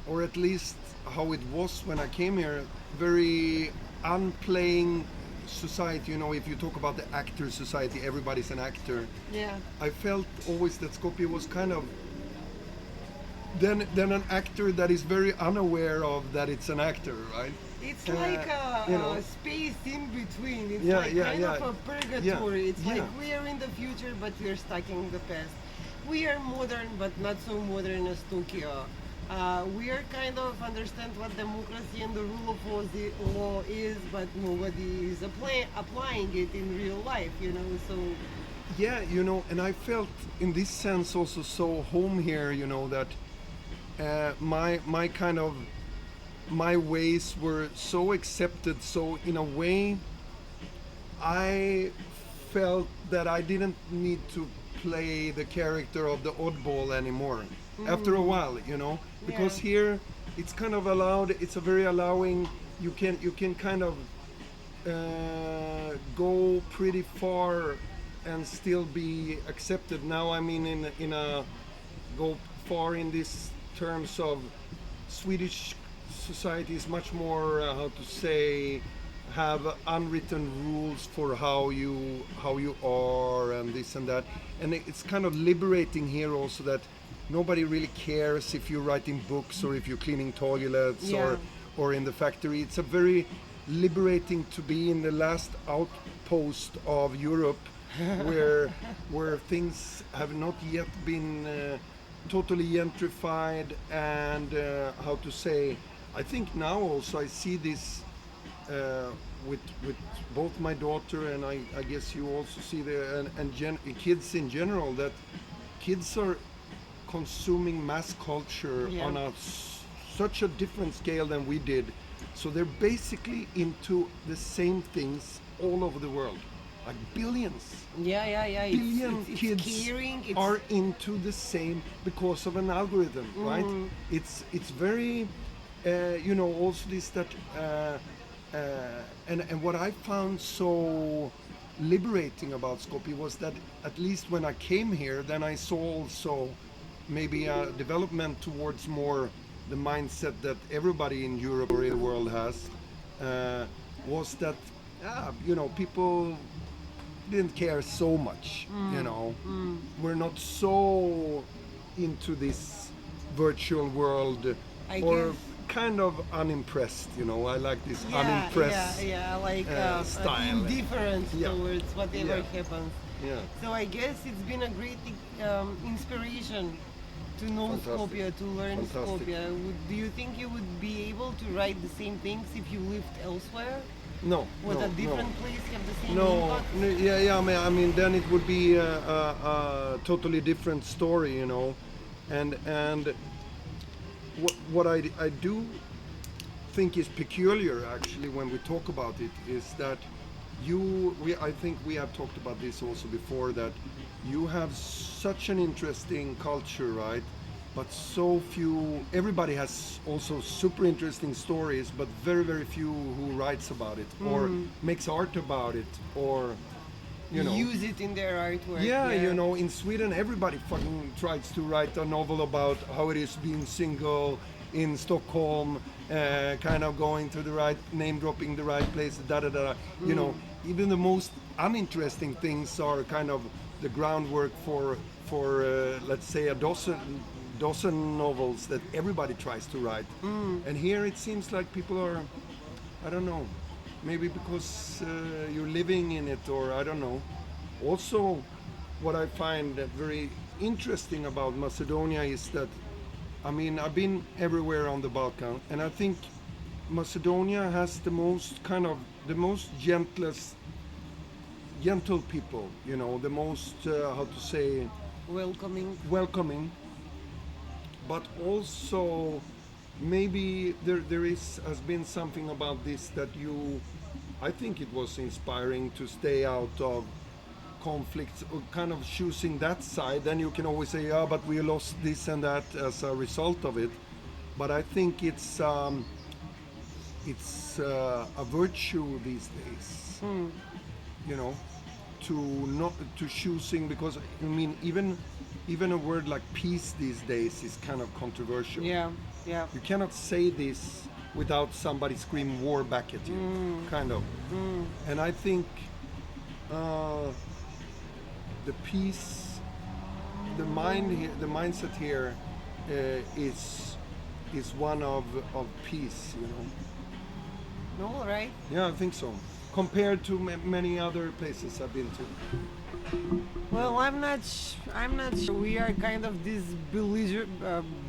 or at least how it was when I came here, very unplaying society. If you talk about the actor society, everybody's an actor. Yeah. I felt always that Skopje was kind of then an actor that is very unaware of that it's an actor, right? It's like a space in between. It's kind of a purgatory. It's like we are in the future, but we are stuck in the past. We are modern, but not so modern as Tokyo. We are kind of understand what democracy and the rule of law is, but nobody is applying it in real life, so... Yeah, and I felt in this sense also so home here, that my ways were so accepted, so in a way I felt that I didn't need to play the character of the oddball anymore after a while, because here it's kind of allowed, it's a very allowing, you can kind of go pretty far and still be accepted. Now I mean in a go far in this terms of Swedish society is much more how to say, have unwritten rules for how you are and this and that, and it's kind of liberating here also that nobody really cares if you're writing books or if you're cleaning toilets or in the factory. It's a very liberating to be in the last outpost of Europe where things have not yet been totally gentrified and how to say, I think now also I see this with both my daughter and I guess you also see kids in general, that kids are consuming mass culture on such a different scale than we did. So they're basically into the same things all over the world, like billions. Billion kids are into the same because of an algorithm, right? It's very, also this that, and what I found so liberating about Skopje was that at least when I came here, then I saw also maybe a development towards more the mindset that everybody in Europe or in the world has, was that people didn't care so much. We're not so into this virtual world, I or guess. kind of unimpressed. I like this unimpressed style, indifference towards whatever happens. Yeah. So I guess it's been a great inspiration to know Skopje, to learn Skopje. Do you think you would be able to write the same things if you lived elsewhere? No. Would a different place have the same No. impact? I mean, then it would be a totally different story, and what I do think is peculiar actually when we talk about it is that I think we have talked about this also before, that you have such an interesting culture, right? But so few, everybody has also super interesting stories, but very, very few who writes about it or makes art about it, or use it in their artwork. Yeah, in Sweden everybody fucking tries to write a novel about how it is being single in Stockholm, kind of going to the right, name dropping the right place, even the most uninteresting things are kind of the groundwork for let's say a dozen novels that everybody tries to write. And here it seems like people are, I don't know, maybe because you're living in it, or I don't know. Also, what I find very interesting about Macedonia is that, I mean, I've been everywhere on the Balkan, and I think Macedonia has the most gentle people, the most, how to say, welcoming, but also maybe there has been something about this that I think it was inspiring to stay out of conflicts, or kind of choosing that side. Then you can always say, but we lost this and that as a result of it. But I think it's a virtue these days, to choosing, because I mean even a word like peace these days is kind of controversial. Yeah. You cannot say this without somebody screaming war back at you, kind of. And I think the peace, the mindset here is one of peace, No, right? Yeah, I think so. Compared to many other places I've been to. Well, I'm not sure. We are kind of this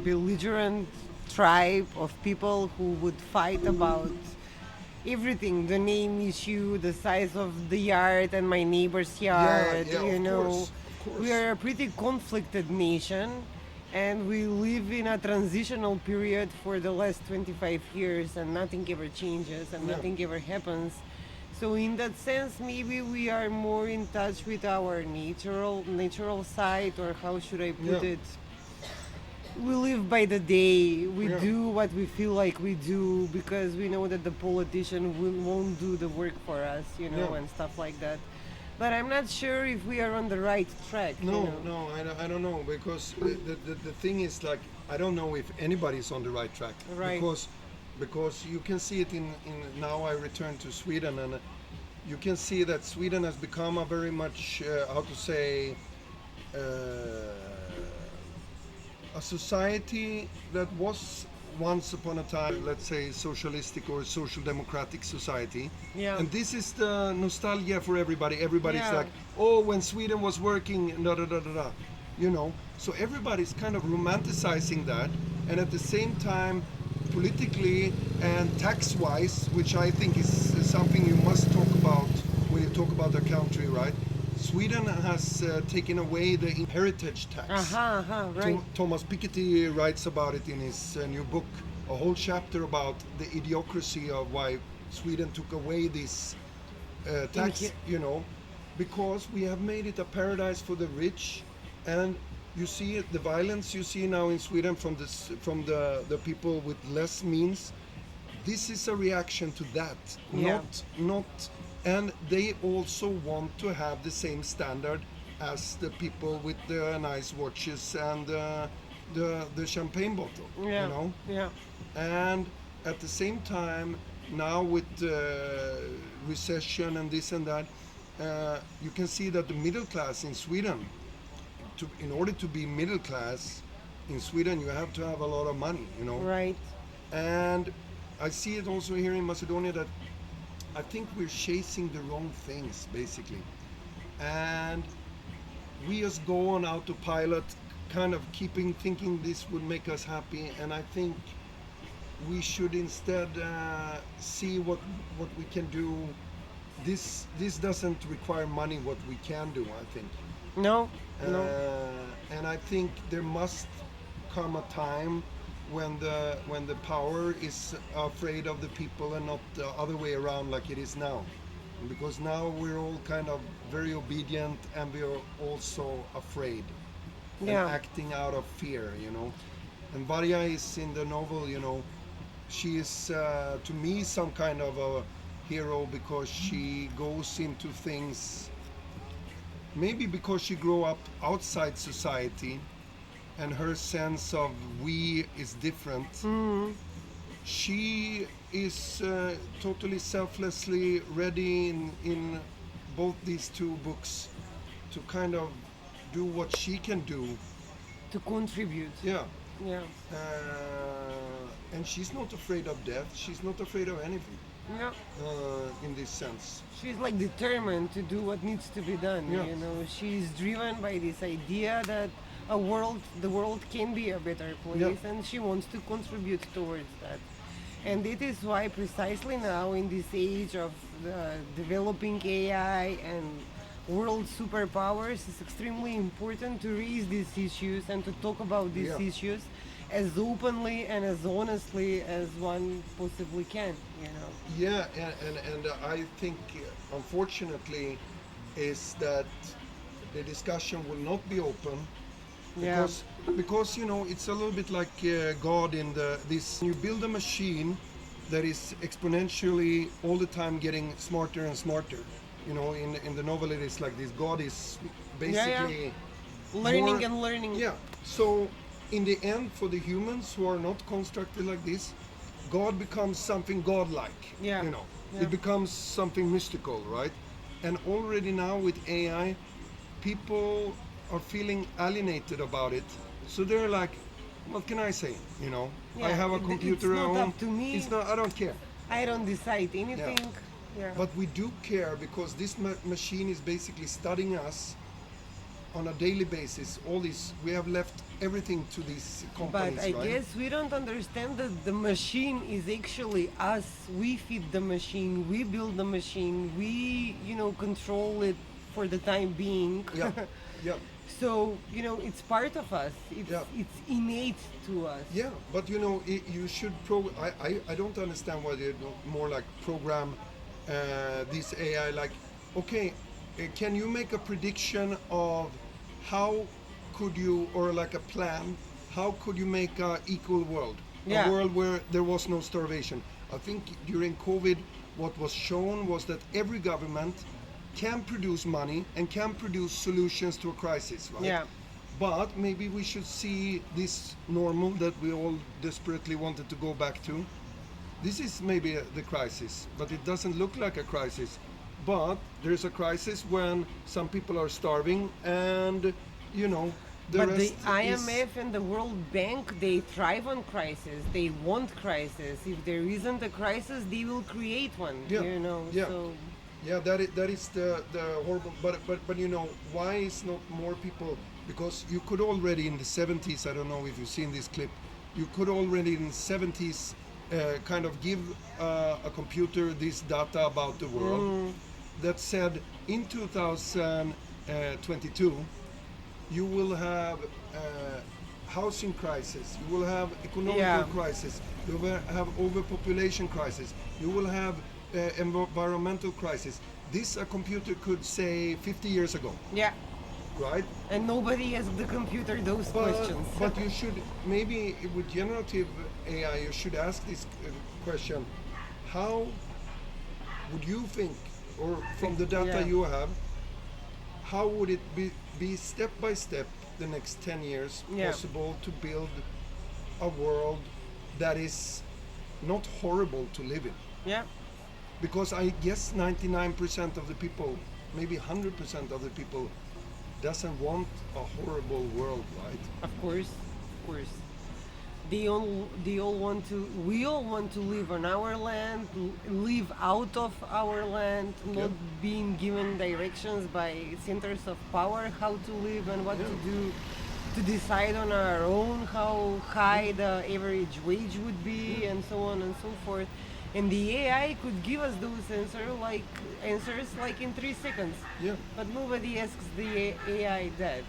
belligerent tribe of people who would fight about everything, the name issue, the size of the yard and my neighbor's yard, Of course. We are a pretty conflicted nation, and we live in a transitional period for the last 25 years, and nothing ever changes and nothing ever happens. So in that sense, maybe we are more in touch with our natural side, or how should I put it? We live by the day. We do what we feel like we do, because we know that the politician won't do the work for us, and stuff like that. But I'm not sure if we are on the right track. No, I don't know, because the thing is, like, I don't know if anybody's on the right track. Right. Because you can see it in now I return to Sweden, and you can see that Sweden has become a very much, a society that was once upon a time, let's say, socialistic or social democratic society. Yeah. And this is the nostalgia for everybody. Everybody's like, when Sweden was working, So everybody's kind of romanticizing that, and at the same time politically and tax-wise, which I think is something you must talk about when you talk about a country, right? Sweden has taken away the heritage tax. Right. Thomas Piketty writes about it in his new book, a whole chapter about the idiocracy of why Sweden took away this tax, because we have made it a paradise for the rich, and you see the violence you see now in Sweden from the people with less means. This is a reaction to that, not, and they also want to have the same standard as the people with the nice watches and the champagne bottle, and at the same time now with recession and this and that, you can see that the middle class in Sweden, in order to be middle class in Sweden, you have to have a lot of money, Right. And I see it also here in Macedonia that I think we're chasing the wrong things, basically. And we just go on autopilot, kind of thinking this would make us happy, and I think we should instead see what we can do. This doesn't require money, what we can do, I think. No. And I think there must come a time when the power is afraid of the people and not the other way around like it is now. Because now we're all kind of very obedient and we're also afraid and acting out of fear, And Varja is in the novel, she is to me some kind of a hero because she goes into things, maybe because she grew up outside society and her sense of we is different. She is totally selflessly ready in both these two books to kind of do what she can do. To contribute. Yeah. Yeah. And she's not afraid of death. She's not afraid of anything. Yeah. In this sense. She's like determined to do what needs to be done. Yeah. She's driven by this idea that the world can be a better place, and she wants to contribute towards that. And it is why precisely now, in this age of developing AI and world superpowers, it's extremely important to raise these issues and to talk about these issues as openly and as honestly as one possibly can, Yeah, and I think, unfortunately, is that the discussion will not be open because it's a little bit like God in this. You build a machine that is exponentially all the time getting smarter and smarter. In the novel it is like this. God is basically learning and learning. Yeah. So in the end, for the humans who are not constructed like this, God becomes something godlike. Yeah. It becomes something mystical, right? And already now with AI, people are feeling alienated about it. So they're like, what can I say? I have a computer it's at not home. Up to me. It's not. I don't care. I don't decide anything. Yeah. But we do care because this machine is basically studying us on a daily basis. We have left everything to these companies. But I guess we don't understand that the machine is actually us. We feed the machine. We build the machine. We, control it for the time being. Yeah. Yeah. So, it's part of us. It's innate to us. Yeah, but you should I don't understand why they don't more like program this AI like, okay, can you make a prediction of how could you, or like a plan, how could you make a equal world? A world where there was no starvation. I think during COVID what was shown was that every government can produce money and can produce solutions to a crisis, right? Yeah. But maybe we should see this normal that we all desperately wanted to go back to. This is maybe the crisis, but it doesn't look like a crisis. But there's a crisis when some people are starving and, But the IMF and the World Bank, they thrive on crisis. They want crisis. If there isn't a crisis, they will create one. Yeah. So Yeah, that is the horrible. But why is not more people? Because you could already in the 70s. I don't know if you've seen this clip. You could already in the 70s kind of give a computer this data about the world that said in 2022 you will have housing crisis, you will have economical crisis, you will have overpopulation crisis, you will have environmental crisis. This a computer could say 50 years ago. Yeah. Right? And nobody asked the computer those questions. But you should, maybe with generative AI, you should ask this question: how would you think, or from the data you have, how would it be step by step the next 10 years possible to build a world that is not horrible to live in? Yeah. Because I guess 99% of the people, maybe 100% of the people, doesn't want a horrible world, right? Of course. We all want to live on our land, live out of our land, not being given directions by centers of power how to live and what to do, to decide on our own how high the average wage would be, and so on and so forth. And the AI could give us those answers like in 3 seconds. Yeah. But nobody asks the AI that.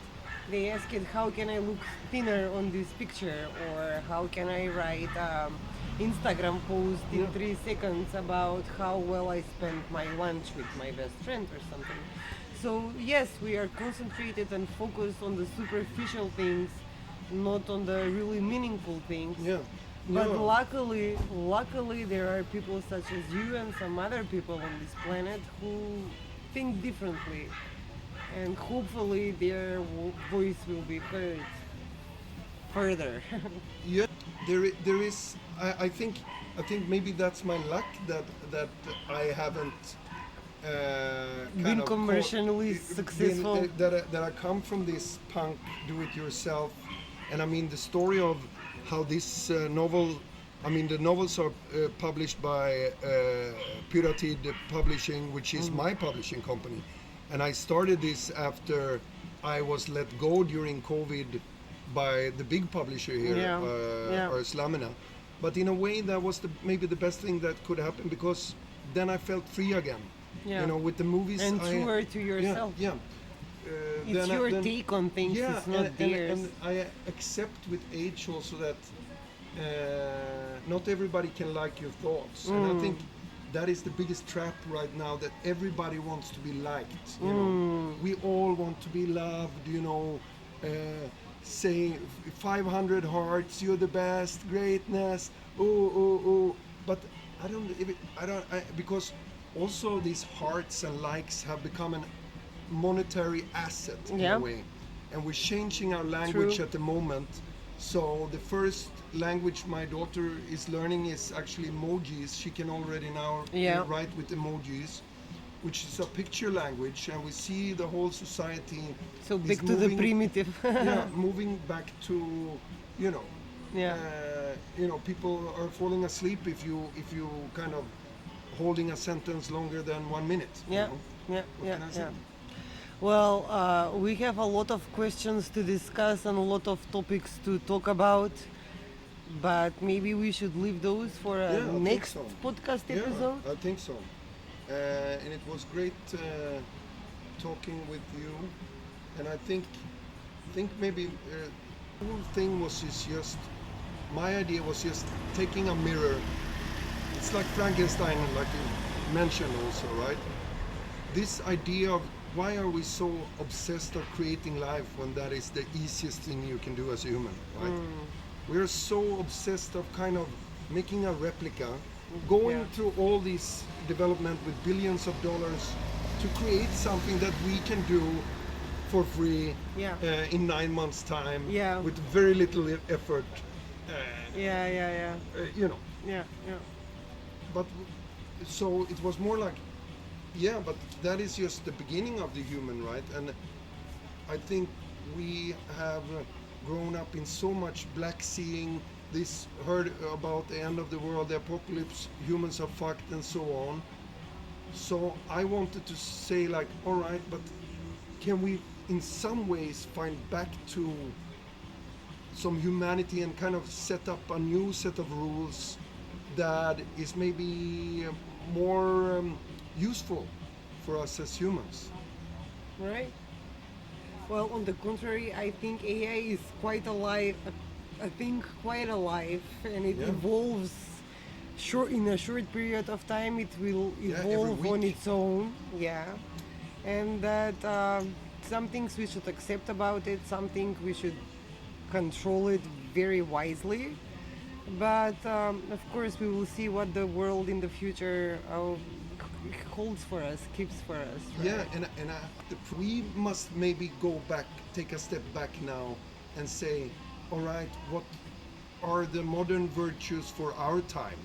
They ask it, how can I look thinner on this picture, or how can I write Instagram post in 3 seconds about how well I spent my lunch with my best friend or something. So yes, we are concentrated and focused on the superficial things, not on the really meaningful things. Yeah. But luckily there are people such as you and some other people on this planet who think differently, and hopefully their voice will be heard further. Yeah, there is. I think maybe that's my luck that I haven't been commercially successful. That I come from this punk do-it-yourself, and I mean the story of how this novel, I mean the novels are published by Pyratid Publishing, which is my publishing company, and I started this after I was let go during COVID by the big publisher here, Slamina. But in a way that was maybe the best thing that could happen, because then I felt free again. Yeah. You know, with the movies. And truer to yourself. Yeah. It's your take on things, it's not theirs. And I accept with age also that not everybody can like your thoughts. And I think that is the biggest trap right now, that everybody wants to be liked. You know, we all want to be loved, you know, say 500 hearts, you're the best, greatness, but because also these hearts and likes have become an monetary asset in a way, and we're changing our language at the moment. So the first language my daughter is learning is actually emojis. She can already now write with emojis, which is a picture language, and we see the whole society so back to the primitive. Moving back to, you know, people are falling asleep if you kind of holding a sentence longer than 1 minute. Well, we have a lot of questions to discuss and a lot of topics to talk about, but maybe we should leave those for a next podcast episode. I think so. And it was great talking with you. And I think maybe the whole thing was just, my idea was just taking a mirror. It's like Frankenstein, like you mentioned also, right? This idea of why are we so obsessed of creating life when that is the easiest thing you can do as a human, right? We're so obsessed of kind of making a replica, going through all this development with billions of dollars to create something that we can do for free in 9 months' time with very little effort. You know. But so it was more like, but that is just the beginning of the human, right? And I think we have grown up in so much black seeing this, heard about the end of the world, the apocalypse, humans are fucked and so on. So I wanted to say like, all right, but can we in some ways find back to some humanity and kind of set up a new set of rules that is maybe more useful for us as humans. Right. Well, on the contrary, I think AI is quite alive. I think quite alive, and it evolves. In a short period of time, it will evolve on its own. Yeah, and that some things we should accept about it. Some things we should control it very wisely. But of course, we will see what the world in the future holds for us, keeps for us. Right? Yeah, and we must maybe go back, take a step back now, and say, all right, what are the modern virtues for our time?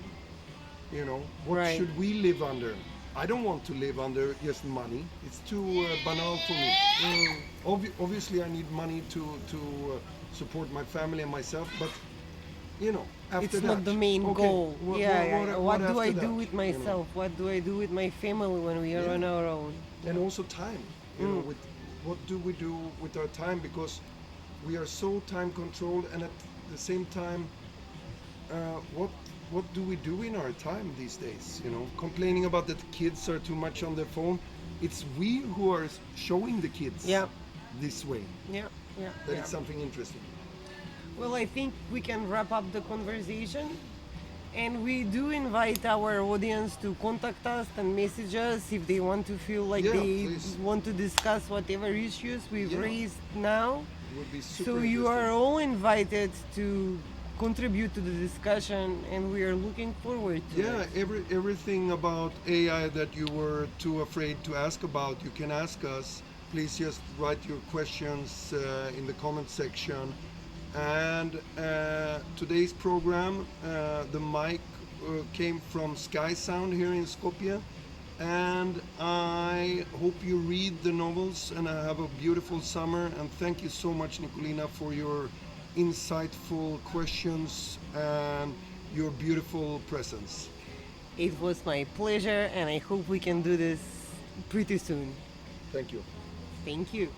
You know, what should we live under? I don't want to live under just money. It's too banal for me. Obviously, I need money to support my family and myself, but you know, after it's not the main goal. What do I do with myself? You know? What do I do with my family when we are on our own? And also time. You know, with what do we do with our time? Because we are so time controlled, and at the same time, what do we do in our time these days? You know, complaining about that kids are too much on their phone. It's we who are showing the kids this way. That it's something interesting. Well, I think we can wrap up the conversation, and we do invite our audience to contact us and message us if they want to feel like they want to discuss whatever issues we've raised now. It would be super so you are all invited to contribute to the discussion, and we are looking forward to it. Everything about AI that you were too afraid to ask about, you can ask us. Please just write your questions in the comment section. And today's program, the mic came from Sky Sound here in Skopje. And I hope you read the novels and have a beautiful summer. And thank you so much, Nikolina, for your insightful questions and your beautiful presence. It was my pleasure, and I hope we can do this pretty soon. Thank you. Thank you.